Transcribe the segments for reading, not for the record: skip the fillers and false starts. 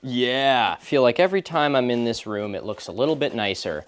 Yeah, I feel like every time I'm in this room, it looks a little bit nicer.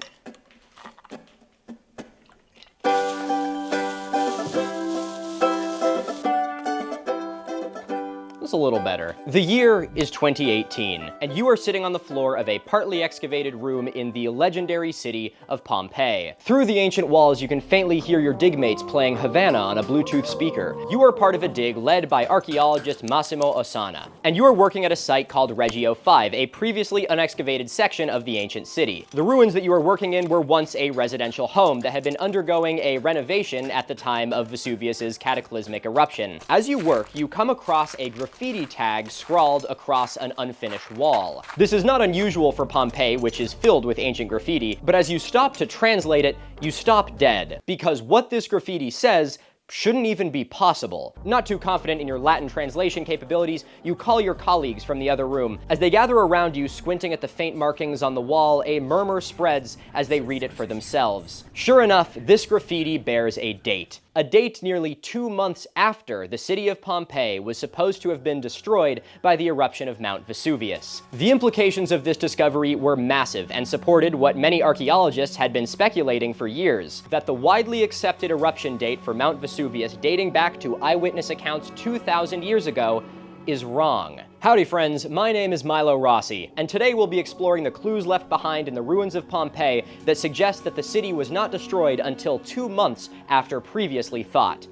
A little better. The year is 2018, and you are sitting on the floor of a partly excavated room in the legendary city of Pompeii. Through the ancient walls, you can faintly hear your digmates playing Havana on a Bluetooth speaker. You are part of a dig led by archaeologist Massimo Ossana, and you are working at a site called Regio V, a previously unexcavated section of the ancient city. The ruins that you are working in were once a residential home that had been undergoing a renovation at the time of Vesuvius's cataclysmic eruption. As you work, you come across a graffiti tag scrawled across an unfinished wall. This is not unusual for Pompeii, which is filled with ancient graffiti, but as you stop to translate it, you stop dead, because what this graffiti says shouldn't even be possible. Not too confident in your Latin translation capabilities, you call your colleagues from the other room. As they gather around you, squinting at the faint markings on the wall, a murmur spreads as they read it for themselves. Sure enough, this graffiti bears a date. A date nearly 2 months after the city of Pompeii was supposed to have been destroyed by the eruption of Mount Vesuvius. The implications of this discovery were massive and supported what many archaeologists had been speculating for years, that the widely accepted eruption date for Mount Vesuvius, dating back to eyewitness accounts 2,000 years ago, is wrong. Howdy friends, my name is Milo Rossi, and today we'll be exploring the clues left behind in the ruins of Pompeii that suggest that the city was not destroyed until 2 months after previously thought.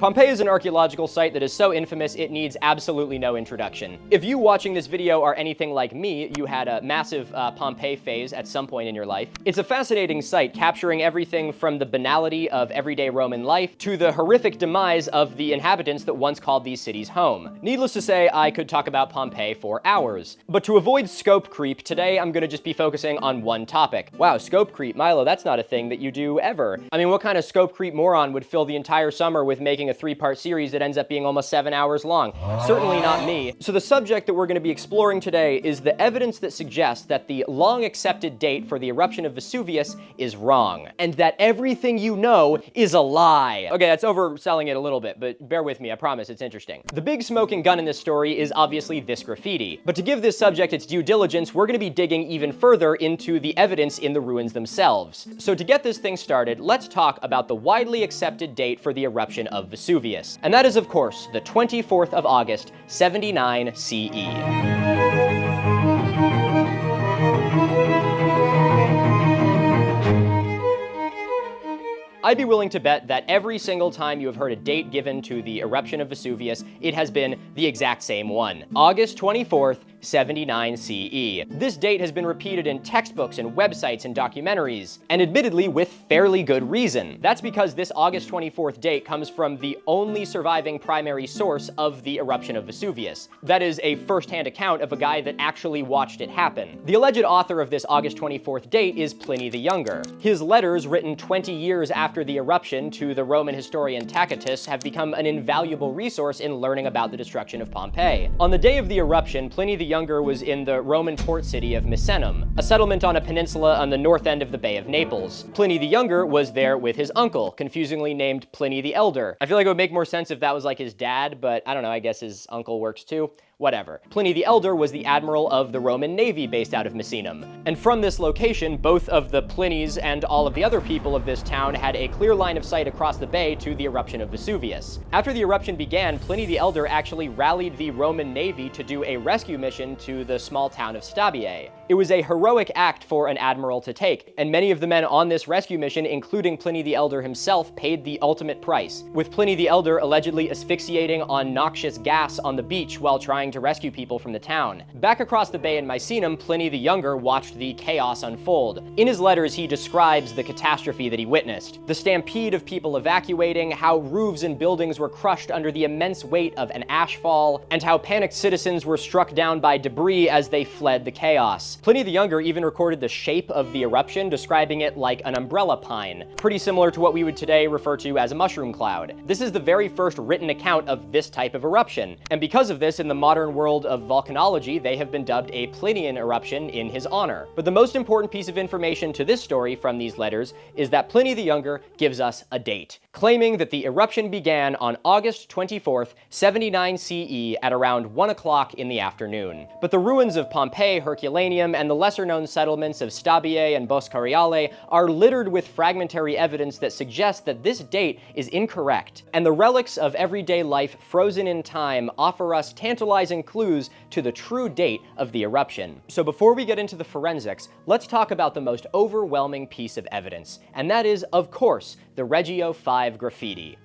Pompeii is an archaeological site that is so infamous it needs absolutely no introduction. If you watching this video are anything like me, you had a massive Pompeii phase at some point in your life. It's a fascinating site, capturing everything from the banality of everyday Roman life to the horrific demise of the inhabitants that once called these cities home. Needless to say, I could talk about Pompeii for hours. But to avoid scope creep, today I'm gonna just be focusing on one topic. Wow, scope creep, Milo, that's not a thing that you do ever. I mean, what kind of scope creep moron would fill the entire summer with making a 3-part series that ends up being almost 7 hours long? Certainly not me. So the subject that we're going to be exploring today is the evidence that suggests that the long-accepted date for the eruption of Vesuvius is wrong, and that everything you know is a lie. Okay, that's overselling it a little bit, but bear with me, I promise it's interesting. The big smoking gun in this story is obviously this graffiti, but to give this subject its due diligence, we're going to be digging even further into the evidence in the ruins themselves. So to get this thing started, let's talk about the widely accepted date for the eruption of Vesuvius. And that is, of course, the 24th of August, 79 CE. I'd be willing to bet that every single time you have heard a date given to the eruption of Vesuvius, it has been the exact same one. August 24th, 79 CE. This date has been repeated in textbooks and websites and documentaries, and admittedly with fairly good reason. That's because this August 24th date comes from the only surviving primary source of the eruption of Vesuvius. That is a first-hand account of a guy that actually watched it happen. The alleged author of this August 24th date is Pliny the Younger. His letters, written 20 years after the eruption to the Roman historian Tacitus, have become an invaluable resource in learning about the destruction of Pompeii. On the day of the eruption, Pliny the Younger was in the Roman port city of Misenum, a settlement on a peninsula on the north end of the Bay of Naples. Pliny the Younger was there with his uncle, confusingly named Pliny the Elder. I feel like it would make more sense if that was like his dad, but I don't know, I guess his uncle works too. Whatever. Pliny the Elder was the admiral of the Roman navy based out of Misenum. And from this location, both of the Plinys and all of the other people of this town had a clear line of sight across the bay to the eruption of Vesuvius. After the eruption began, Pliny the Elder actually rallied the Roman navy to do a rescue mission to the small town of Stabiae. It was a heroic act for an admiral to take, and many of the men on this rescue mission, including Pliny the Elder himself, paid the ultimate price, with Pliny the Elder allegedly asphyxiating on noxious gas on the beach while trying to rescue people from the town. Back across the bay in Misenum, Pliny the Younger watched the chaos unfold. In his letters, he describes the catastrophe that he witnessed. The stampede of people evacuating, how roofs and buildings were crushed under the immense weight of an ashfall, and how panicked citizens were struck down by debris as they fled the chaos. Pliny the Younger even recorded the shape of the eruption, describing it like an umbrella pine, pretty similar to what we would today refer to as a mushroom cloud. This is the very first written account of this type of eruption, and because of this, in the modern modern world of volcanology, they have been dubbed a Plinian eruption in his honor. But the most important piece of information to this story from these letters is that Pliny the Younger gives us a date, claiming that the eruption began on August 24th, 79 CE at around 1 o'clock in the afternoon. But the ruins of Pompeii, Herculaneum, and the lesser-known settlements of Stabiae and Boscariale are littered with fragmentary evidence that suggests that this date is incorrect, and the relics of everyday life frozen in time offer us tantalizing clues to the true date of the eruption. So before we get into the forensics, let's talk about the most overwhelming piece of evidence, and that is, of course, the Regio V graffiti.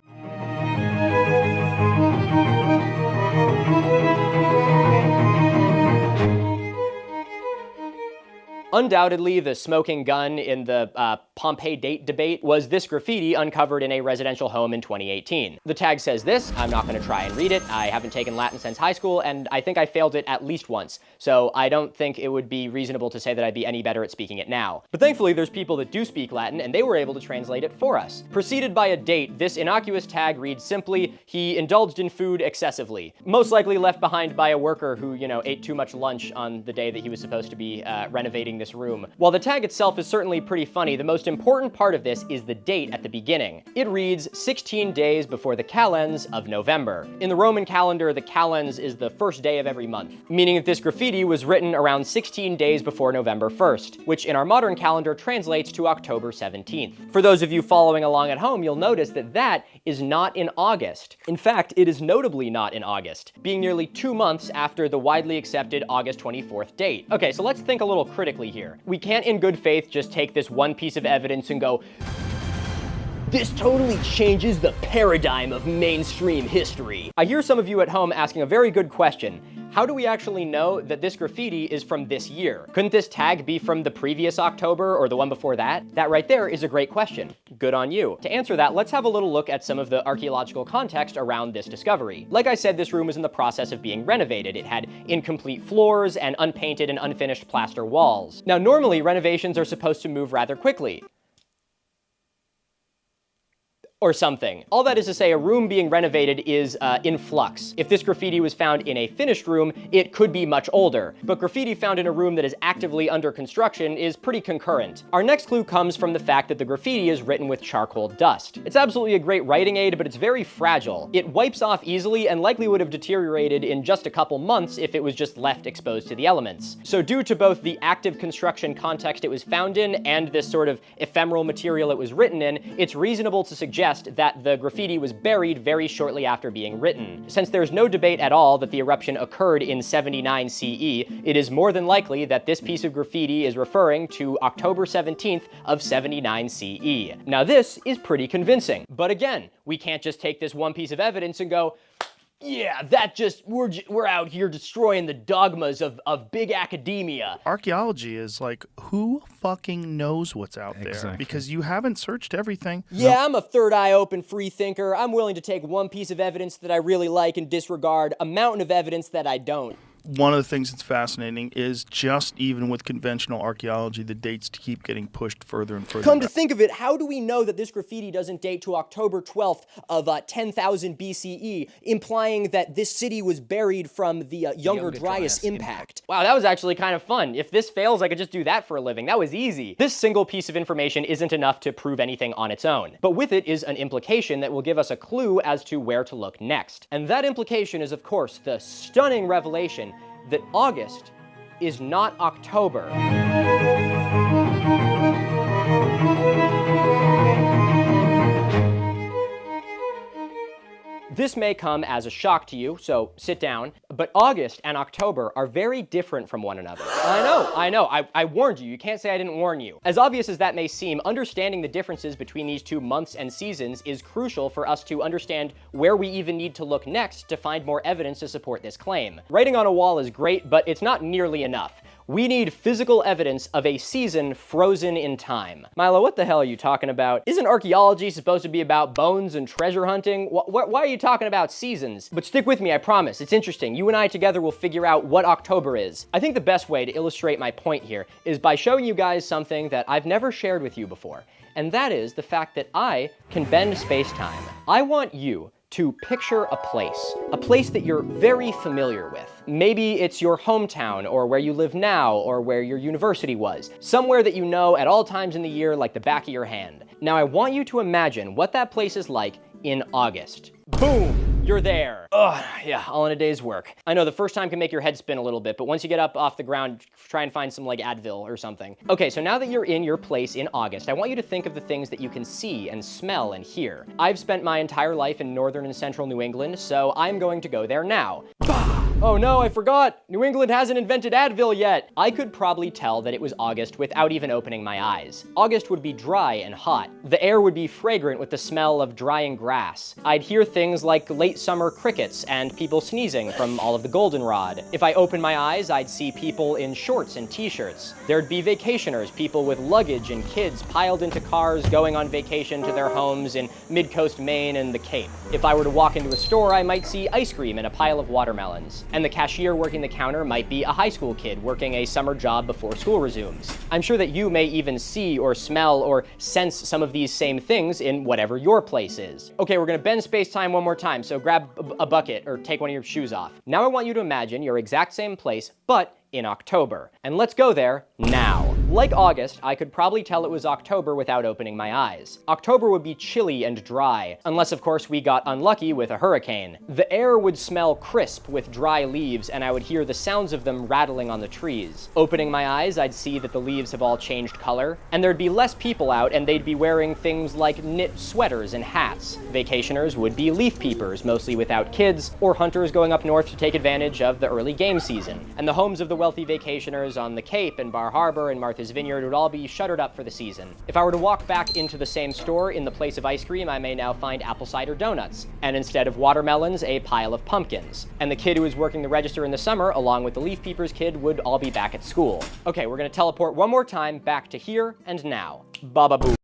Undoubtedly, the smoking gun in the Pompeii date debate was this graffiti uncovered in a residential home in 2018. The tag says this. I'm not going to try and read it. I haven't taken Latin since high school, and I think I failed it at least once, so I don't think it would be reasonable to say that I'd be any better at speaking it now. But thankfully, there's people that do speak Latin, and they were able to translate it for us. Preceded by a date, this innocuous tag reads simply, "He indulged in food excessively." Most likely left behind by a worker who, ate too much lunch on the day that he was supposed to be renovating this room. While the tag itself is certainly pretty funny, the most important part of this is the date at the beginning. It reads 16 days before the calends of November. In the Roman calendar, the calends is the first day of every month, meaning that this graffiti was written around 16 days before November 1st, which in our modern calendar translates to October 17th. For those of you following along at home, you'll notice that that is not in August. In fact, it is notably not in August, being nearly 2 months after the widely accepted August 24th date. Okay, so let's think a little critically here. We can't in good faith just take this one piece of evidence and go, "This totally changes the paradigm of mainstream history." I hear some of you at home asking a very good question. How do we actually know that this graffiti is from this year? Couldn't this tag be from the previous October or the one before that? That right there is a great question. Good on you. To answer that, let's have a little look at some of the archaeological context around this discovery. Like I said, this room was in the process of being renovated. It had incomplete floors and unpainted and unfinished plaster walls. Now, normally renovations are supposed to move rather quickly. Or something. All that is to say, a room being renovated is in flux. If this graffiti was found in a finished room, it could be much older. But graffiti found in a room that is actively under construction is pretty concurrent. Our next clue comes from the fact that the graffiti is written with charcoal dust. It's absolutely a great writing aid, but it's very fragile. It wipes off easily and likely would have deteriorated in just a couple months if it was just left exposed to the elements. So due to both the active construction context it was found in and this sort of ephemeral material it was written in, it's reasonable to suggest that the graffiti was buried very shortly after being written. Since there's no debate at all that the eruption occurred in 79 CE, it is more than likely that this piece of graffiti is referring to October 17th of 79 CE. Now this is pretty convincing, but again, we can't just take this one piece of evidence and go, "Yeah, we're out here destroying the dogmas of big academia." Archaeology is like, who fucking knows what's out there? Because you haven't searched everything. Yeah, I'm a third eye open free thinker. I'm willing to take one piece of evidence that I really like and disregard a mountain of evidence that I don't. One of the things that's fascinating is just even with conventional archaeology, the dates keep getting pushed further and further Come back. to think of it, how do we know that this graffiti doesn't date to October 12th of 10,000 BCE, implying that this city was buried from the Younger Dryas impact? Wow, that was actually kind of fun. If this fails, I could just do that for a living. That was easy. This single piece of information isn't enough to prove anything on its own, but with it is an implication that will give us a clue as to where to look next. And that implication is, of course, the stunning revelation that August is not October. This may come as a shock to you, so sit down, but August and October are very different from one another. I know, I warned you. You can't say I didn't warn you. As obvious as that may seem, understanding the differences between these two months and seasons is crucial for us to understand where we even need to look next to find more evidence to support this claim. Writing on a wall is great, but it's not nearly enough. We need physical evidence of a season frozen in time. Milo, what the hell are you talking about? Isn't archaeology supposed to be about bones and treasure hunting? Why are you talking about seasons? But stick with me, I promise. It's interesting. You and I together will figure out what October is. I think the best way to illustrate my point here is by showing you guys something that I've never shared with you before, and that is the fact that I can bend space-time. I want you to picture a place that you're very familiar with. Maybe it's your hometown, or where you live now, or where your university was. Somewhere that you know at all times in the year like the back of your hand. Now I want you to imagine what that place is like in August. Boom! You're there. Ugh, yeah, all in a day's work. I know the first time can make your head spin a little bit, but once you get up off the ground, try and find some like Advil or something. Okay, so now that you're in your place in August, I want you to think of the things that you can see and smell and hear. I've spent my entire life in northern and central New England, so I'm going to go there now. Oh no, I forgot! New England hasn't invented Advil yet! I could probably tell that it was August without even opening my eyes. August would be dry and hot. The air would be fragrant with the smell of drying grass. I'd hear things like late summer crickets and people sneezing from all of the goldenrod. If I opened my eyes, I'd see people in shorts and t-shirts. There'd be vacationers, people with luggage and kids piled into cars going on vacation to their homes in mid-coast Maine and the Cape. If I were to walk into a store, I might see ice cream and a pile of watermelons. And the cashier working the counter might be a high school kid working a summer job before school resumes. I'm sure that you may even see or smell or sense some of these same things in whatever your place is. Okay, we're gonna bend space-time one more time, so grab a bucket or take one of your shoes off. Now I want you to imagine your exact same place, but in October. And let's go there now. Like August, I could probably tell it was October without opening my eyes. October would be chilly and dry, unless of course we got unlucky with a hurricane. The air would smell crisp with dry leaves, and I would hear the sounds of them rattling on the trees. Opening my eyes, I'd see that the leaves have all changed color, and there'd be less people out, and they'd be wearing things like knit sweaters and hats. Vacationers would be leaf peepers, mostly without kids, or hunters going up north to take advantage of the early game season. And the homes of the wealthy vacationers on the Cape and Bar Harbor and Martha's Vineyard would all be shuttered up for the season. If I were to walk back into the same store, in the place of ice cream, I may now find apple cider donuts, and instead of watermelons, a pile of pumpkins. And the kid who was working the register in the summer, along with the leaf peepers kid, would all be back at school. Okay, we're gonna teleport one more time back to here and now. Baba boo.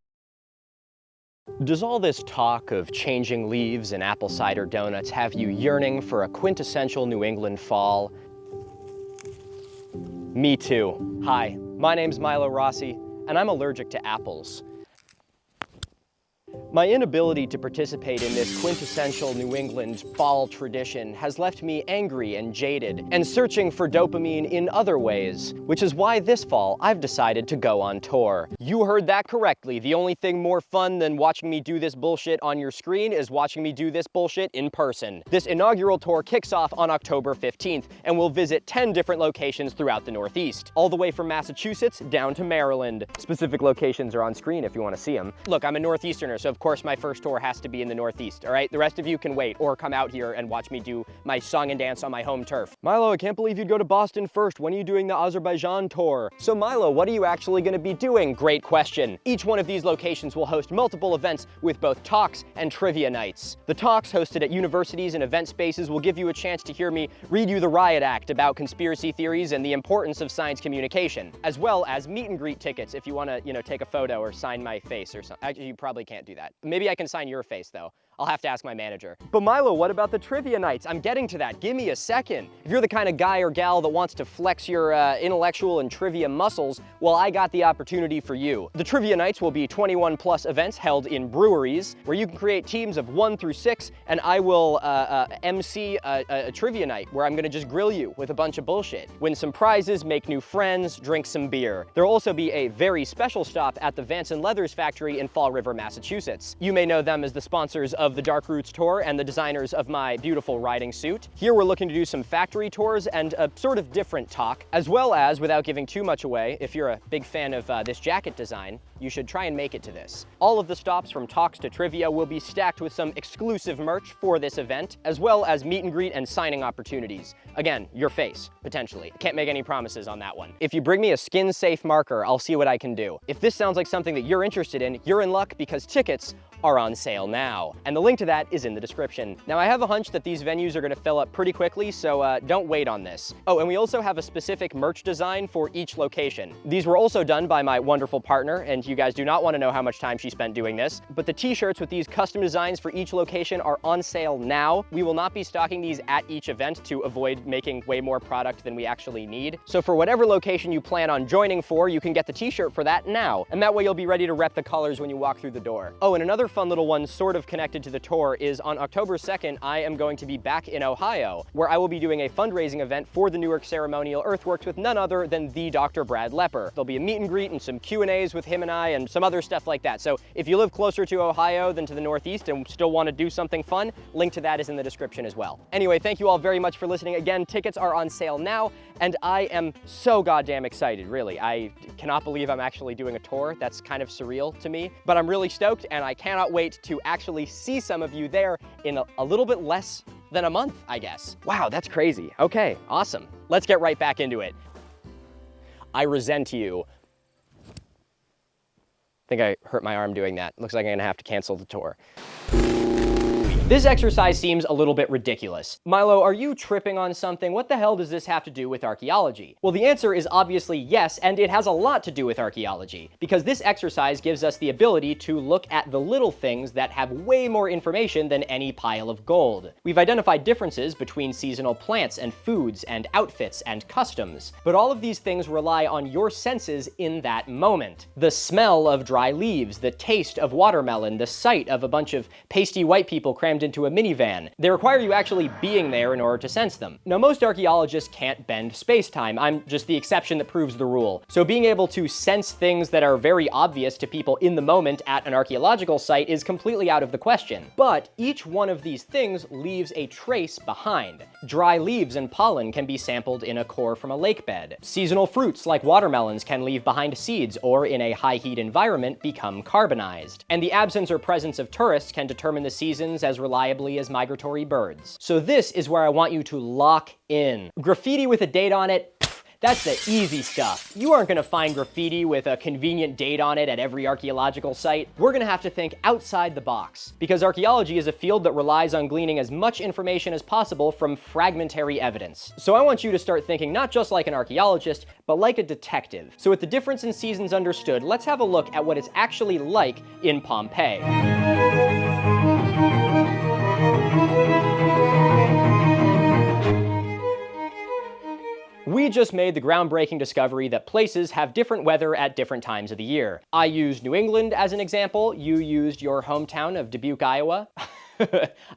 Does all this talk of changing leaves and apple cider donuts have you yearning for a quintessential New England fall? Me too. Hi, my name's Milo Rossi, and I'm allergic to apples. My inability to participate in this quintessential New England fall tradition has left me angry and jaded, and searching for dopamine in other ways, which is why this fall I've decided to go on tour. You heard that correctly. The only thing more fun than watching me do this bullshit on your screen is watching me do this bullshit in person. This inaugural tour kicks off on October 15th, and we'll visit 10 different locations throughout the Northeast, all the way from Massachusetts down to Maryland. Specific locations are on screen if you want to see them. Look, I'm a Northeasterner, so of course my first tour has to be in the Northeast, all right? The rest of you can wait or come out here and watch me do my song and dance on my home turf. Milo, I can't believe you'd go to Boston first. When are you doing the Azerbaijan tour? So Milo, what are you actually gonna be doing? Great question. Each one of these locations will host multiple events with both talks and trivia nights. The talks hosted at universities and event spaces will give you a chance to hear me read you the riot act about conspiracy theories and the importance of science communication, as well as meet and greet tickets if you wanna, take a photo or sign my face or something. Actually, you probably can't do that. Maybe I can sign your face though. I'll have to ask my manager. But Milo, what about the trivia nights? I'm getting to that. Give me a second. If you're the kind of guy or gal that wants to flex your intellectual and trivia muscles, well, I got the opportunity for you. The trivia nights will be 21 plus events held in breweries where you can create teams of 1 through 6, and I will MC a trivia night where I'm gonna just grill you with a bunch of bullshit. Win some prizes, make new friends, drink some beer. There'll also be a very special stop at the Vance & Leathers factory in Fall River, Massachusetts. You may know them as the sponsors of the Dark Roots tour and the designers of my beautiful riding suit. Here we're looking to do some factory tours and a sort of different talk, as well as, without giving too much away, if you're a big fan of this jacket design, you should try and make it to this. All of the stops from talks to trivia will be stacked with some exclusive merch for this event, as well as meet and greet and signing opportunities. Again, your face, potentially. Can't make any promises on that one. If you bring me a skin-safe marker, I'll see what I can do. If this sounds like something that you're interested in, you're in luck because tickets are on sale now. And the link to that is in the description. Now, I have a hunch that these venues are gonna fill up pretty quickly, so don't wait on this. Oh, and we also have a specific merch design for each location. These were also done by my wonderful partner, and you guys do not wanna know how much time she spent doing this, but the t-shirts with these custom designs for each location are on sale now. We will not be stocking these at each event to avoid making way more product than we actually need. So for whatever location you plan on joining for, you can get the t-shirt for that now, and that way you'll be ready to rep the colors when you walk through the door. Oh, and another fun little one sort of connected to the tour is on October 2nd, I am going to be back in Ohio, where I will be doing a fundraising event for the Newark Ceremonial Earthworks with none other than the Dr. Brad Lepper. There'll be a meet and greet and some Q&As with him and I and some other stuff like that. So if you live closer to Ohio than to the Northeast and still want to do something fun, link to that is in the description as well. Anyway, thank you all very much for listening. Again, tickets are on sale now, and I am so goddamn excited, really. I cannot believe I'm actually doing a tour. That's kind of surreal to me, but I'm really stoked, and I cannot wait to actually see some of you there in a little bit less than a month, I guess. Wow, that's crazy. Okay, awesome. Let's get right back into it. I resent you. I think I hurt my arm doing that. Looks like I'm gonna have to cancel the tour. This exercise seems a little bit ridiculous. Milo, are you tripping on something? What the hell does this have to do with archaeology? Well, the answer is obviously yes, and it has a lot to do with archaeology, because this exercise gives us the ability to look at the little things that have way more information than any pile of gold. We've identified differences between seasonal plants and foods and outfits and customs, but all of these things rely on your senses in that moment. The smell of dry leaves, the taste of watermelon, the sight of a bunch of pasty white people crammed into a minivan. They require you actually being there in order to sense them. Now, most archaeologists can't bend space-time. I'm just the exception that proves the rule. So being able to sense things that are very obvious to people in the moment at an archaeological site is completely out of the question. But each one of these things leaves a trace behind. Dry leaves and pollen can be sampled in a core from a lake bed. Seasonal fruits like watermelons can leave behind seeds or in a high-heat environment become carbonized. And the absence or presence of tourists can determine the seasons as reliably as migratory birds. So this is where I want you to lock in. Graffiti with a date on it, that's the easy stuff. You aren't gonna find graffiti with a convenient date on it at every archaeological site. We're gonna have to think outside the box, because archaeology is a field that relies on gleaning as much information as possible from fragmentary evidence. So I want you to start thinking not just like an archaeologist, but like a detective. So with the difference in seasons understood, let's have a look at what it's actually like in Pompeii. We just made the groundbreaking discovery that places have different weather at different times of the year. I used New England as an example. You used your hometown of Dubuque, Iowa.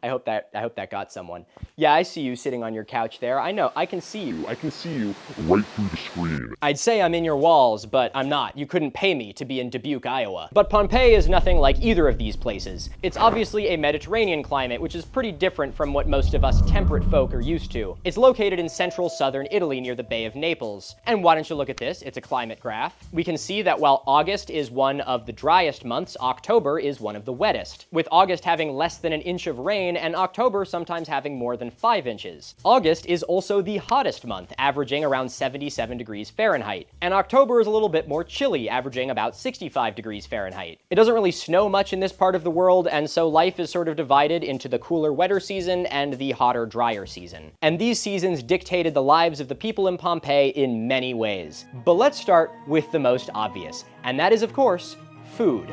I hope that got someone. Yeah, I see you sitting on your couch there. I know, I can see you. I can see you right through the screen. I'd say I'm in your walls, but I'm not. You couldn't pay me to be in Dubuque, Iowa. But Pompeii is nothing like either of these places. It's obviously a Mediterranean climate, which is pretty different from what most of us temperate folk are used to. It's located in central southern Italy near the Bay of Naples. And why don't you look at this? It's a climate graph. We can see that while August is one of the driest months, October is one of the wettest, with August having less than an inch of rain and October sometimes having more than 5 inches. August is also the hottest month, averaging around 77 degrees Fahrenheit. And October is a little bit more chilly, averaging about 65 degrees Fahrenheit. It doesn't really snow much in this part of the world, and so life is sort of divided into the cooler, wetter season and the hotter, drier season. And these seasons dictated the lives of the people in Pompeii in many ways. But let's start with the most obvious, and that is, of course, food.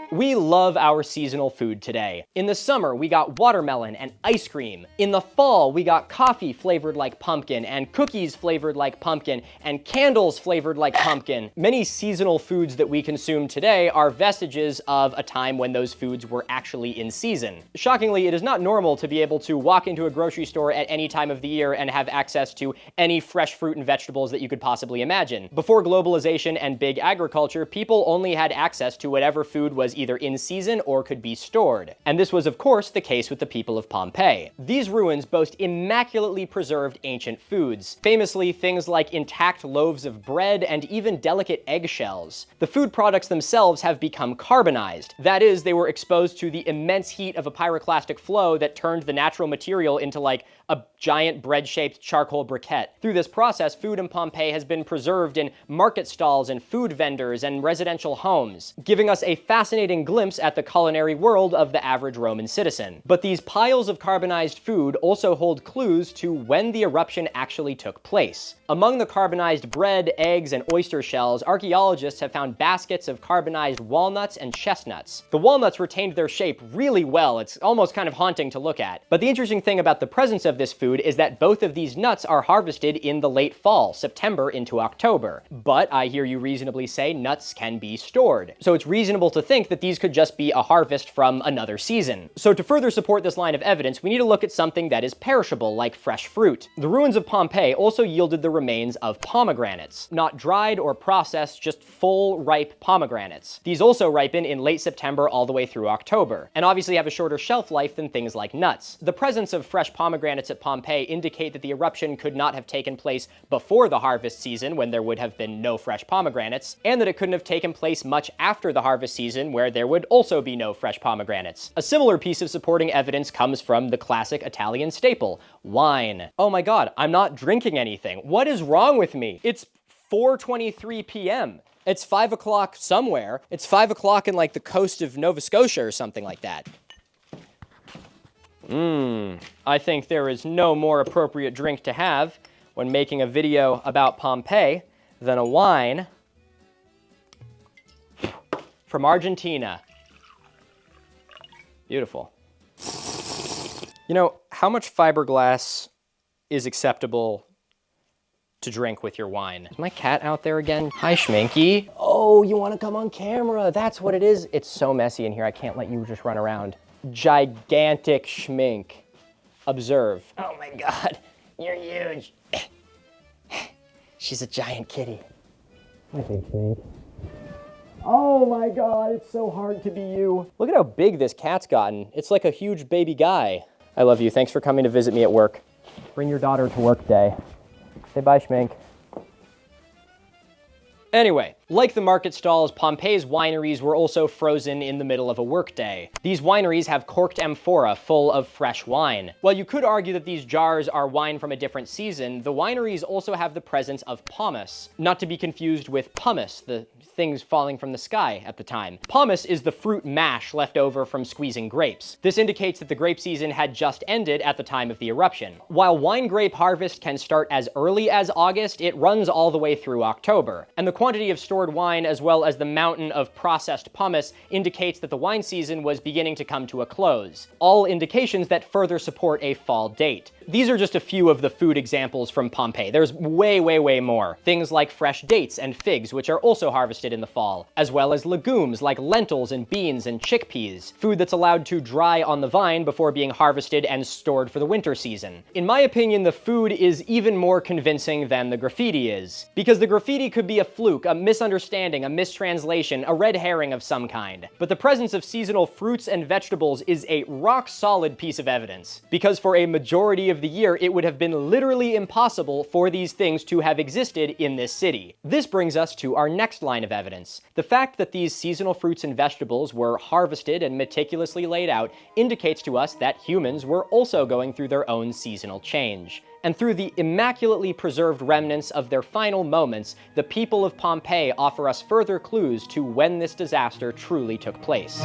We love our seasonal food today. In the summer, we got watermelon and ice cream. In the fall, we got coffee flavored like pumpkin, and cookies flavored like pumpkin, and candles flavored like pumpkin. Many seasonal foods that we consume today are vestiges of a time when those foods were actually in season. Shockingly, it is not normal to be able to walk into a grocery store at any time of the year and have access to any fresh fruit and vegetables that you could possibly imagine. Before globalization and big agriculture, people only had access to whatever food was either in season or could be stored. And this was, of course, the case with the people of Pompeii. These ruins boast immaculately preserved ancient foods, famously things like intact loaves of bread and even delicate eggshells. The food products themselves have become carbonized. That is, they were exposed to the immense heat of a pyroclastic flow that turned the natural material into like a giant bread-shaped charcoal briquette. Through this process, food in Pompeii has been preserved in market stalls and food vendors and residential homes, giving us a fascinating fascinating glimpse at the culinary world of the average Roman citizen. But these piles of carbonized food also hold clues to when the eruption actually took place. Among the carbonized bread, eggs, and oyster shells, archaeologists have found baskets of carbonized walnuts and chestnuts. The walnuts retained their shape really well. It's almost kind of haunting to look at. But the interesting thing about the presence of this food is that both of these nuts are harvested in the late fall, September into October. But I hear you reasonably say nuts can be stored. So it's reasonable to think that these could just be a harvest from another season. So to further support this line of evidence, we need to look at something that is perishable, like fresh fruit. The ruins of Pompeii also yielded the remains of pomegranates. Not dried or processed, just full, ripe pomegranates. These also ripen in late September all the way through October, and obviously have a shorter shelf life than things like nuts. The presence of fresh pomegranates at Pompeii indicate that the eruption could not have taken place before the harvest season, when there would have been no fresh pomegranates, and that it couldn't have taken place much after the harvest season, where there would also be no fresh pomegranates. A similar piece of supporting evidence comes from the classic Italian staple, wine. Oh my god, I'm not drinking anything. What is wrong with me? It's 4:23 p.m. It's 5 o'clock somewhere. It's 5 o'clock in like the coast of Nova Scotia or something like that. I think there is no more appropriate drink to have when making a video about Pompeii than a wine from Argentina. Beautiful. You know, how much fiberglass is acceptable to drink with your wine? Is my cat out there again? Hi, Schminky. Oh, you want to come on camera? That's what it is. It's so messy in here, I can't let you just run around. Gigantic Schmink. Observe. Oh my god, you're huge. She's a giant kitty. I think Schmink. Oh my god, it's so hard to be you. Look at how big this cat's gotten. It's like a huge baby guy. I love you. Thanks for coming to visit me at work. Bring your daughter to work day. Say bye, Schmink. Anyway, like the market stalls, Pompeii's wineries were also frozen in the middle of a workday. These wineries have corked amphora full of fresh wine. While you could argue that these jars are wine from a different season, the wineries also have the presence of pomace, not to be confused with pumice, the things falling from the sky at the time. Pomace is the fruit mash left over from squeezing grapes. This indicates that the grape season had just ended at the time of the eruption. While wine grape harvest can start as early as August, it runs all the way through October. And the quantity of stored wine, as well as the mountain of processed pomace, indicates that the wine season was beginning to come to a close. All indications that further support a fall date. These are just a few of the food examples from Pompeii. There's way, way, way more. Things like fresh dates and figs, which are also harvested in the fall, as well as legumes like lentils and beans and chickpeas, food that's allowed to dry on the vine before being harvested and stored for the winter season. In my opinion, the food is even more convincing than the graffiti is, because the graffiti could be a fluke, a misunderstanding, a mistranslation, a red herring of some kind. But the presence of seasonal fruits and vegetables is a rock-solid piece of evidence, because for a majority of the year, it would have been literally impossible for these things to have existed in this city. This brings us to our next line of evidence. The fact that these seasonal fruits and vegetables were harvested and meticulously laid out indicates to us that humans were also going through their own seasonal change. And through the immaculately preserved remnants of their final moments, the people of Pompeii offer us further clues to when this disaster truly took place.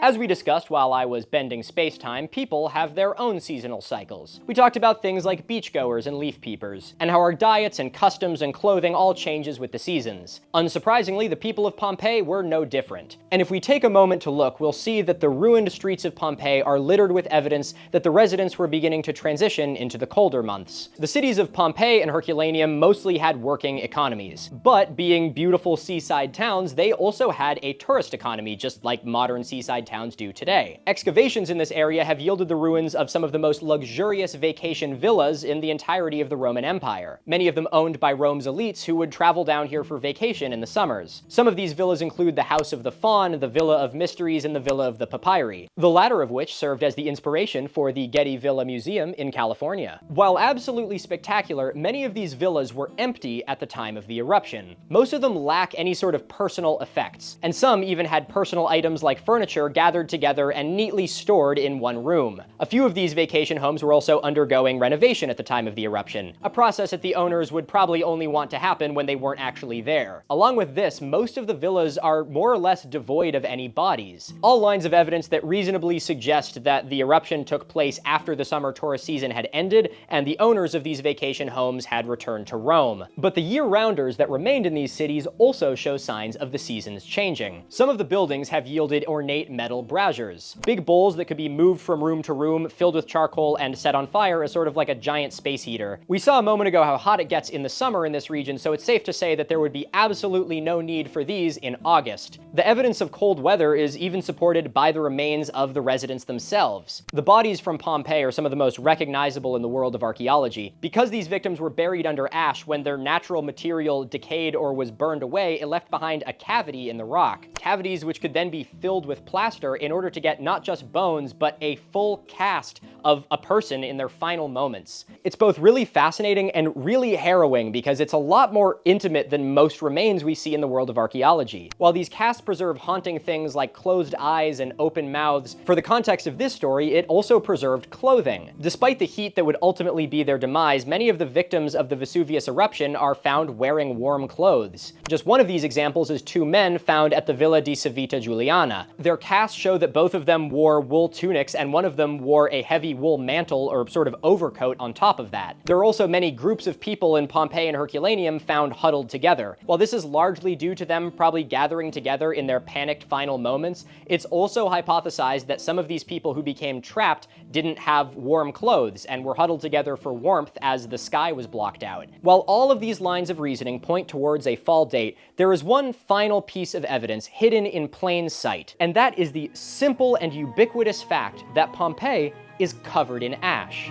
As we discussed while I was bending space-time, people have their own seasonal cycles. We talked about things like beachgoers and leaf peepers, and how our diets and customs and clothing all changes with the seasons. Unsurprisingly, the people of Pompeii were no different. And if we take a moment to look, we'll see that the ruined streets of Pompeii are littered with evidence that the residents were beginning to transition into the colder months. The cities of Pompeii and Herculaneum mostly had working economies, but being beautiful seaside towns, they also had a tourist economy, just like modern seaside towns do today. Excavations in this area have yielded the ruins of some of the most luxurious vacation villas in the entirety of the Roman Empire, many of them owned by Rome's elites who would travel down here for vacation in the summers. Some of these villas include the House of the Faun, the Villa of Mysteries, and the Villa of the Papyri, the latter of which served as the inspiration for the Getty Villa Museum in California. While absolutely spectacular, many of these villas were empty at the time of the eruption. Most of them lack any sort of personal effects, and some even had personal items like furniture gathered gathered together and neatly stored in one room. A few of these vacation homes were also undergoing renovation at the time of the eruption, a process that the owners would probably only want to happen when they weren't actually there. Along with this, most of the villas are more or less devoid of any bodies. All lines of evidence that reasonably suggest that the eruption took place after the summer tourist season had ended and the owners of these vacation homes had returned to Rome. But the year-rounders that remained in these cities also show signs of the seasons changing. Some of the buildings have yielded ornate metal braziers, big bowls that could be moved from room to room, filled with charcoal and set on fire as sort of like a giant space heater. We saw a moment ago how hot it gets in the summer in this region, so it's safe to say that there would be absolutely no need for these in August. The evidence of cold weather is even supported by the remains of the residents themselves. The bodies from Pompeii are some of the most recognizable in the world of archaeology. Because these victims were buried under ash, when their natural material decayed or was burned away, it left behind a cavity in the rock. Cavities which could then be filled with plaster in order to get not just bones, but a full cast of a person in their final moments. It's both really fascinating and really harrowing because it's a lot more intimate than most remains we see in the world of archaeology. While these casts preserve haunting things like closed eyes and open mouths, for the context of this story, it also preserved clothing. Despite the heat that would ultimately be their demise, many of the victims of the Vesuvius eruption are found wearing warm clothes. Just one of these examples is two men found at the Villa di Civita Giuliana. Their casts show that both of them wore wool tunics and one of them wore a heavy wool mantle or sort of overcoat on top of that. There are also many groups of people in Pompeii and Herculaneum found huddled together. While this is largely due to them probably gathering together in their panicked final moments, it's also hypothesized that some of these people who became trapped didn't have warm clothes and were huddled together for warmth as the sky was blocked out. While all of these lines of reasoning point towards a fall date, there is one final piece of evidence hidden in plain sight, and that is the simple and ubiquitous fact that Pompeii is covered in ash.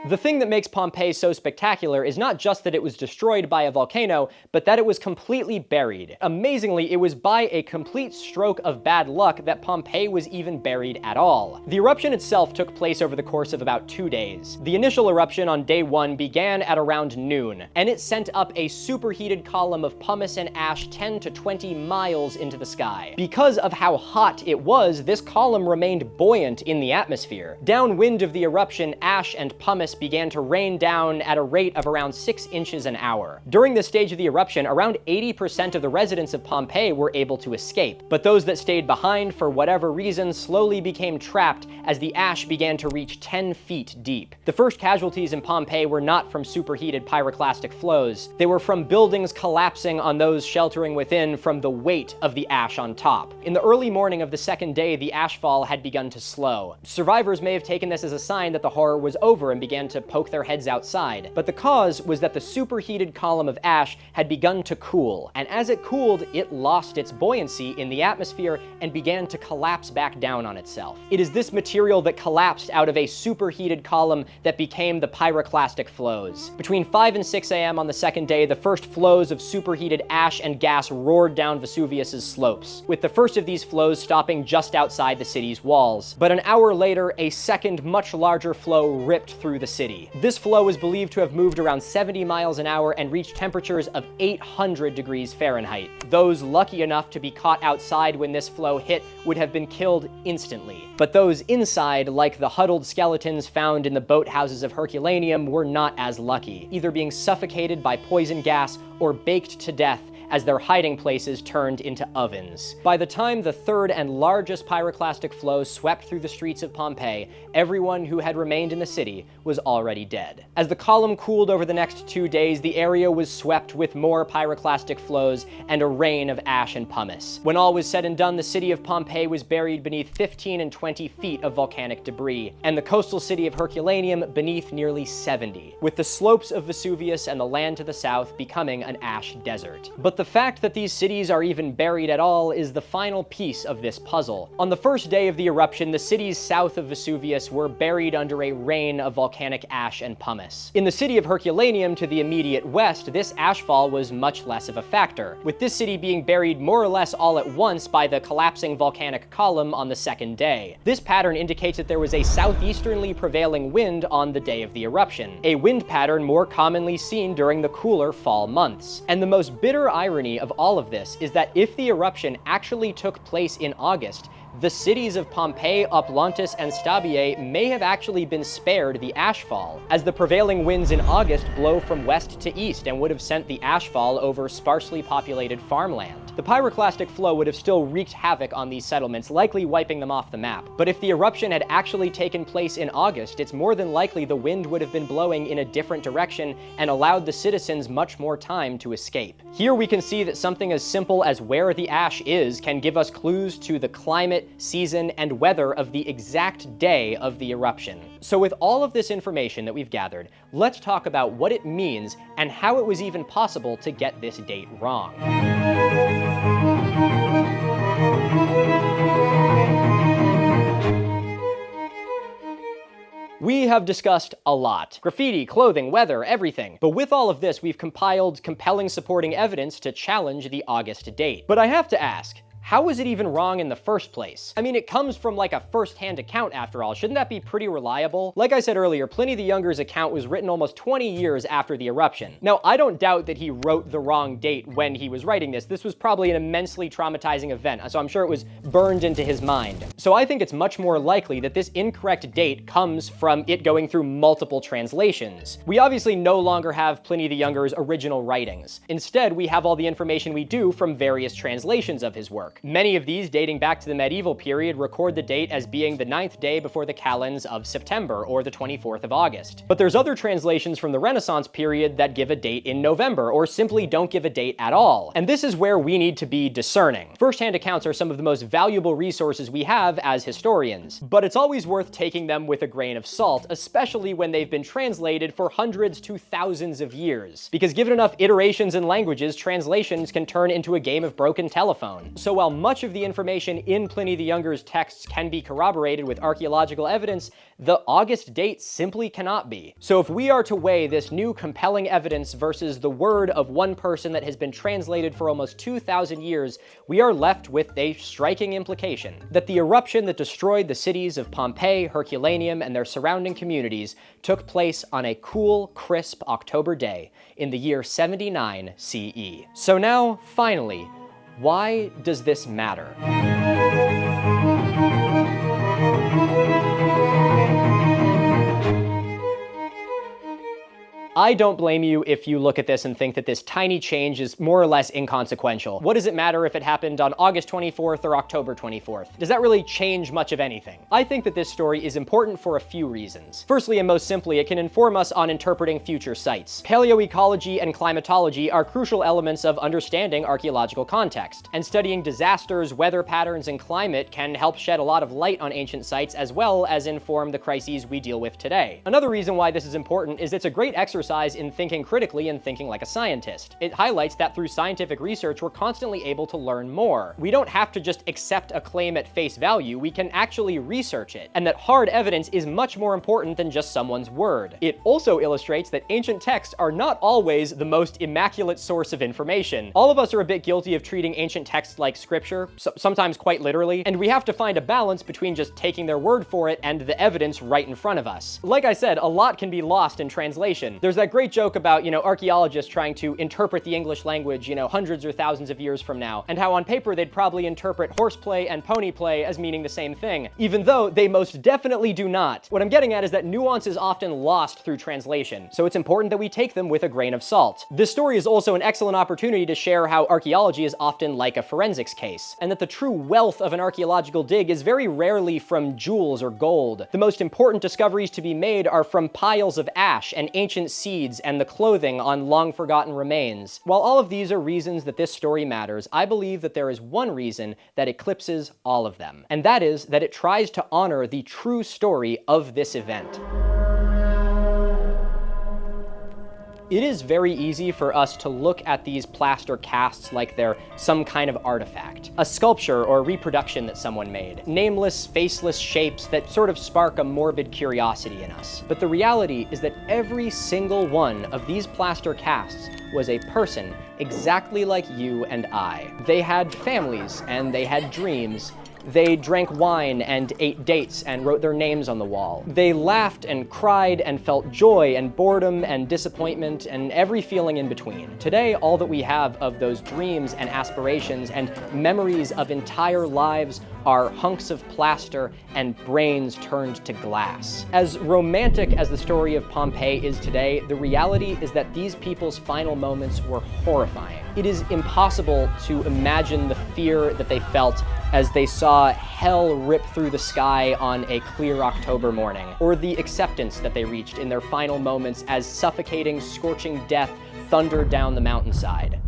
The thing that makes Pompeii so spectacular is not just that it was destroyed by a volcano, but that it was completely buried. Amazingly, it was by a complete stroke of bad luck that Pompeii was even buried at all. The eruption itself took place over the course of about 2 days. The initial eruption on day 1 began at around noon, and it sent up a superheated column of pumice and ash 10 to 20 miles into the sky. Because of how hot it was, this column remained buoyant in the atmosphere. Downwind of the eruption, ash and pumice began to rain down at a rate of around 6 inches an hour. During this stage of the eruption, around 80% of the residents of Pompeii were able to escape, but those that stayed behind for whatever reason slowly became trapped as the ash began to reach 10 feet deep. The first casualties in Pompeii were not from superheated pyroclastic flows. They were from buildings collapsing on those sheltering within from the weight of the ash on top. In the early morning of the second day, the ashfall had begun to slow. Survivors may have taken this as a sign that the horror was over and began to poke their heads outside, but the cause was that the superheated column of ash had begun to cool, and as it cooled, it lost its buoyancy in the atmosphere and began to collapse back down on itself. It is this material that collapsed out of a superheated column that became the pyroclastic flows. Between 5 and 6 a.m. on the second day, the first flows of superheated ash and gas roared down Vesuvius's slopes, with the first of these flows stopping just outside the city's walls. But an hour later, a second, much larger flow ripped through the city. This flow is believed to have moved around 70 miles an hour and reached temperatures of 800 degrees Fahrenheit. Those lucky enough to be caught outside when this flow hit would have been killed instantly. But those inside, like the huddled skeletons found in the boathouses of Herculaneum, were not as lucky, either being suffocated by poison gas or baked to death as their hiding places turned into ovens. By the time the third and largest pyroclastic flow swept through the streets of Pompeii, everyone who had remained in the city was already dead. As the column cooled over the next 2 days, the area was swept with more pyroclastic flows and a rain of ash and pumice. When all was said and done, the city of Pompeii was buried beneath 15 and 20 feet of volcanic debris, and the coastal city of Herculaneum beneath nearly 70, with the slopes of Vesuvius and the land to the south becoming an ash desert. But But the fact that these cities are even buried at all is the final piece of this puzzle. On the first day of the eruption, the cities south of Vesuvius were buried under a rain of volcanic ash and pumice. In the city of Herculaneum to the immediate west, this ashfall was much less of a factor, with this city being buried more or less all at once by the collapsing volcanic column on the second day. This pattern indicates that there was a southeasterly prevailing wind on the day of the eruption, a wind pattern more commonly seen during the cooler fall months. And the most bitter irony of all of this is that if the eruption actually took place in August, the cities of Pompeii, Oplontis, and Stabiae may have actually been spared the ashfall, as the prevailing winds in August blow from west to east and would have sent the ashfall over sparsely populated farmland. The pyroclastic flow would have still wreaked havoc on these settlements, likely wiping them off the map. But if the eruption had actually taken place in August, it's more than likely the wind would have been blowing in a different direction and allowed the citizens much more time to escape. Here we can see that something as simple as where the ash is can give us clues to the climate, season, and weather of the exact day of the eruption. So with all of this information that we've gathered, let's talk about what it means and how it was even possible to get this date wrong. We have discussed a lot. Graffiti, clothing, weather, everything. But with all of this, we've compiled compelling supporting evidence to challenge the August date. But I have to ask, how was it even wrong in the first place? I mean, it comes from like a first-hand account after all. Shouldn't that be pretty reliable? Like I said earlier, Pliny the Younger's account was written almost 20 years after the eruption. Now, I don't doubt that he wrote the wrong date when he was writing this. This was probably an immensely traumatizing event, so I'm sure it was burned into his mind. So I think it's much more likely that this incorrect date comes from it going through multiple translations. We obviously no longer have Pliny the Younger's original writings. Instead, we have all the information we do from various translations of his work. Many of these, dating back to the medieval period, record the date as being the 9th day before the calends of September, or the 24th of August. But there's other translations from the Renaissance period that give a date in November, or simply don't give a date at all. And this is where we need to be discerning. First-hand accounts are some of the most valuable resources we have as historians, but it's always worth taking them with a grain of salt, especially when they've been translated for hundreds to thousands of years. Because given enough iterations and languages, translations can turn into a game of broken telephone. So while much of the information in Pliny the Younger's texts can be corroborated with archaeological evidence, the August date simply cannot be. So if we are to weigh this new compelling evidence versus the word of one person that has been translated for almost 2,000 years, we are left with a striking implication: that the eruption that destroyed the cities of Pompeii, Herculaneum, and their surrounding communities took place on a cool, crisp October day in the year 79 CE. So now, finally, why does this matter? I don't blame you if you look at this and think that this tiny change is more or less inconsequential. What does it matter if it happened on August 24th or October 24th? Does that really change much of anything? I think that this story is important for a few reasons. Firstly, and most simply, it can inform us on interpreting future sites. Paleoecology and climatology are crucial elements of understanding archaeological context, and studying disasters, weather patterns, and climate can help shed a lot of light on ancient sites as well as inform the crises we deal with today. Another reason why this is important is it's a great exercise in thinking critically and thinking like a scientist. It highlights that through scientific research, we're constantly able to learn more. We don't have to just accept a claim at face value, we can actually research it, and that hard evidence is much more important than just someone's word. It also illustrates that ancient texts are not always the most immaculate source of information. All of us are a bit guilty of treating ancient texts like scripture, sometimes quite literally, and we have to find a balance between just taking their word for it and the evidence right in front of us. Like I said, a lot can be lost in translation. There's that great joke about, archaeologists trying to interpret the English language, hundreds or thousands of years from now, and how on paper they'd probably interpret horseplay and pony play as meaning the same thing, even though they most definitely do not. What I'm getting at is that nuance is often lost through translation, so it's important that we take them with a grain of salt. This story is also an excellent opportunity to share how archaeology is often like a forensics case, and that the true wealth of an archaeological dig is very rarely from jewels or gold. The most important discoveries to be made are from piles of ash and ancient seeds and the clothing on long-forgotten remains. While all of these are reasons that this story matters, I believe that there is one reason that eclipses all of them, and that is that it tries to honor the true story of this event. It is very easy for us to look at these plaster casts like they're some kind of artifact, a sculpture or reproduction that someone made, nameless, faceless shapes that sort of spark a morbid curiosity in us. But the reality is that every single one of these plaster casts was a person exactly like you and I. They had families and they had dreams. They drank wine and ate dates and wrote their names on the wall. They laughed and cried and felt joy and boredom and disappointment and every feeling in between. Today, all that we have of those dreams and aspirations and memories of entire lives are hunks of plaster and brains turned to glass. As romantic as the story of Pompeii is today, the reality is that these people's final moments were horrifying. It is impossible to imagine the fear that they felt as they saw hell rip through the sky on a clear October morning, or the acceptance that they reached in their final moments as suffocating, scorching death thundered down the mountainside.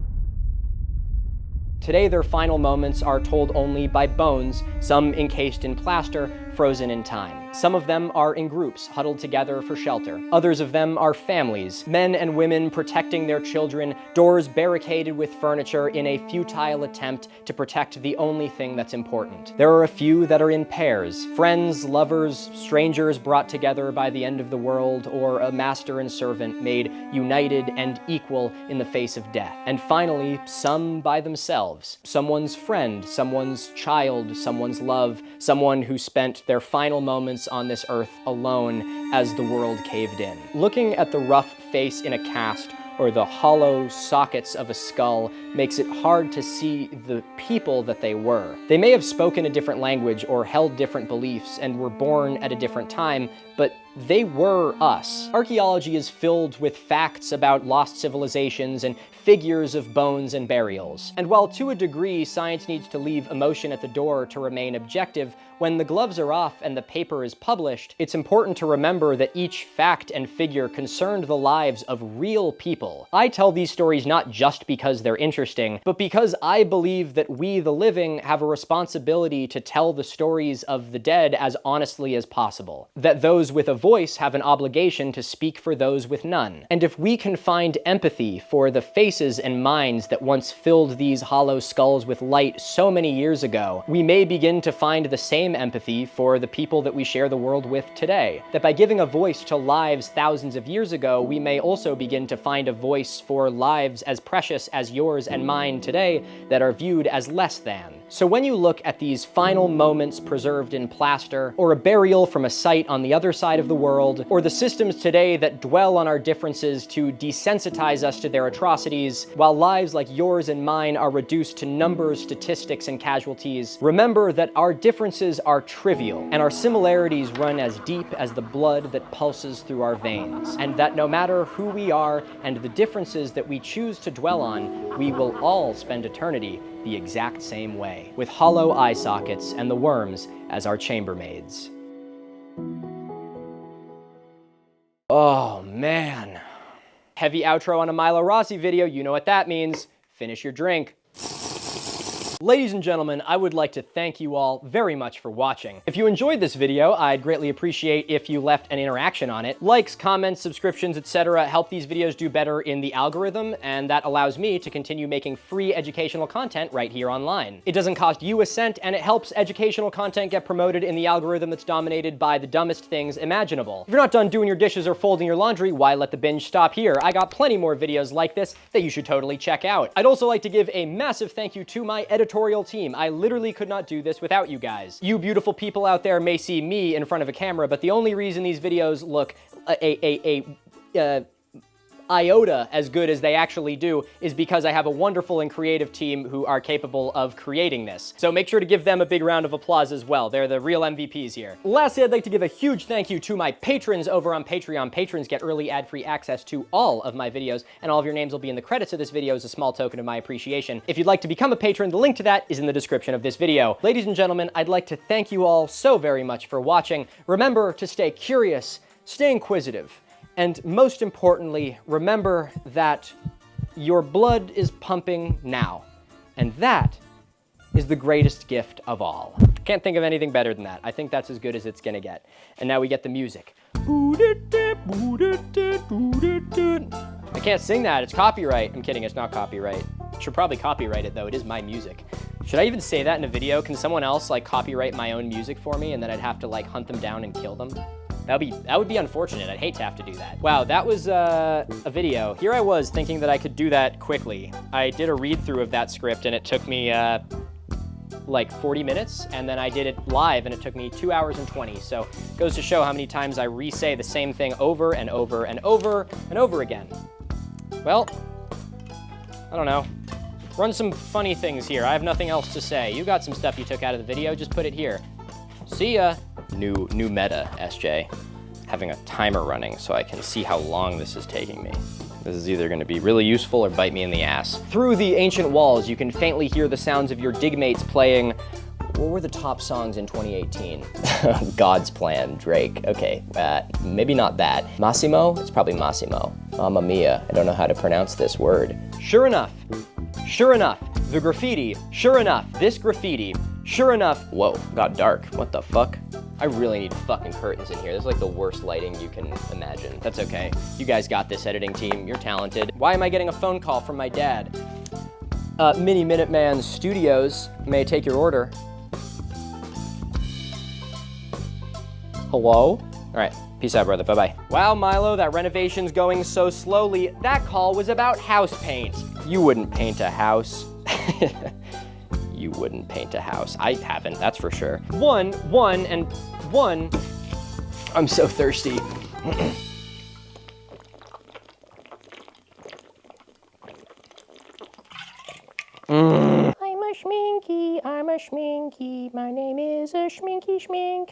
Today, their final moments are told only by bones, some encased in plaster, frozen in time. Some of them are in groups, huddled together for shelter. Others of them are families, men and women protecting their children, doors barricaded with furniture in a futile attempt to protect the only thing that's important. There are a few that are in pairs, friends, lovers, strangers brought together by the end of the world, or a master and servant made united and equal in the face of death. And finally, some by themselves. Someone's friend, someone's child, someone's love, someone who spent their final moments on this earth alone as the world caved in. Looking at the rough face in a cast or the hollow sockets of a skull makes it hard to see the people that they were. They may have spoken a different language or held different beliefs and were born at a different time, but they were us. Archaeology is filled with facts about lost civilizations and figures of bones and burials. And while to a degree science needs to leave emotion at the door to remain objective, when the gloves are off and the paper is published, it's important to remember that each fact and figure concerned the lives of real people. I tell these stories not just because they're interesting, but because I believe that we, the living, have a responsibility to tell the stories of the dead as honestly as possible. That those with a voice have an obligation to speak for those with none. And if we can find empathy for the faces and minds that once filled these hollow skulls with light so many years ago, we may begin to find the same empathy for the people that we share the world with today. That by giving a voice to lives thousands of years ago, we may also begin to find a voice for lives as precious as yours and mine today that are viewed as less than. So when you look at these final moments preserved in plaster, or a burial from a site on the other side of the world, or the systems today that dwell on our differences to desensitize us to their atrocities, while lives like yours and mine are reduced to numbers, statistics, and casualties, remember that our differences are trivial, and our similarities run as deep as the blood that pulses through our veins, and that no matter who we are and the differences that we choose to dwell on, we will all spend eternity the exact same way, with hollow eye sockets and the worms as our chambermaids. Oh man. Heavy outro on a Milo Rossi video, you know what that means. Finish your drink. Ladies and gentlemen, I would like to thank you all very much for watching. If you enjoyed this video, I'd greatly appreciate if you left an interaction on it. Likes, comments, subscriptions, etc. help these videos do better in the algorithm, and that allows me to continue making free educational content right here online. It doesn't cost you a cent, and it helps educational content get promoted in the algorithm that's dominated by the dumbest things imaginable. If you're not done doing your dishes or folding your laundry, why let the binge stop here? I got plenty more videos like this that you should totally check out. I'd also like to give a massive thank you to my editorial team. I literally could not do this without you guys. You beautiful people out there may see me in front of a camera, but the only reason these videos look iota as good as they actually do is because I have a wonderful and creative team who are capable of creating this. So make sure to give them a big round of applause as well. They're the real MVPs here. Lastly, I'd like to give a huge thank you to my patrons over on Patreon. Patrons get early ad-free access to all of my videos, and all of your names will be in the credits of this video as a small token of my appreciation. If you'd like to become a patron, the link to that is in the description of this video. Ladies and gentlemen, I'd like to thank you all so very much for watching. Remember to stay curious, stay inquisitive, and most importantly, remember that your blood is pumping now. And that is the greatest gift of all. Can't think of anything better than that. I think that's as good as it's gonna get. And now we get the music. I can't sing that, it's copyright. I'm kidding, it's not copyright. Should probably copyright it though, it is my music. Should I even say that in a video? Can someone else like copyright my own music for me and then I'd have to like hunt them down and kill them? That would be unfortunate. I'd hate to have to do that. Wow, that was a video. Here I was thinking that I could do that quickly. I did a read through of that script and it took me like 40 minutes, and then I did it live and it took me 2 hours and 20. So it goes to show how many times I re-say the same thing over and over and over and over again. Well, I don't know. Run some funny things here. I have nothing else to say. You got some stuff you took out of the video, just put it here. See ya. New meta, SJ. Having a timer running so I can see how long this is taking me. This is either gonna be really useful or bite me in the ass. Through the ancient walls, you can faintly hear the sounds of your digmates playing. What were the top songs in 2018? God's Plan, Drake. Okay, maybe not that. Massimo? It's probably Massimo. Mamma mia, I don't know how to pronounce this word. Sure enough, the graffiti, sure enough, this graffiti, sure enough, whoa, got dark, what the fuck? I really need fucking curtains in here. This is like the worst lighting you can imagine. That's okay. You guys got this, editing team. You're talented. Why am I getting a phone call from my dad? Mini Minuteman Studios, may I take your order? Hello? All right, peace out, brother, bye-bye. Wow, Milo, that renovation's going so slowly. That call was about house paint. You wouldn't paint a house. You wouldn't paint a house. I haven't, that's for sure. One. I'm so thirsty. I'm a schminky, my name is a schminky schmink.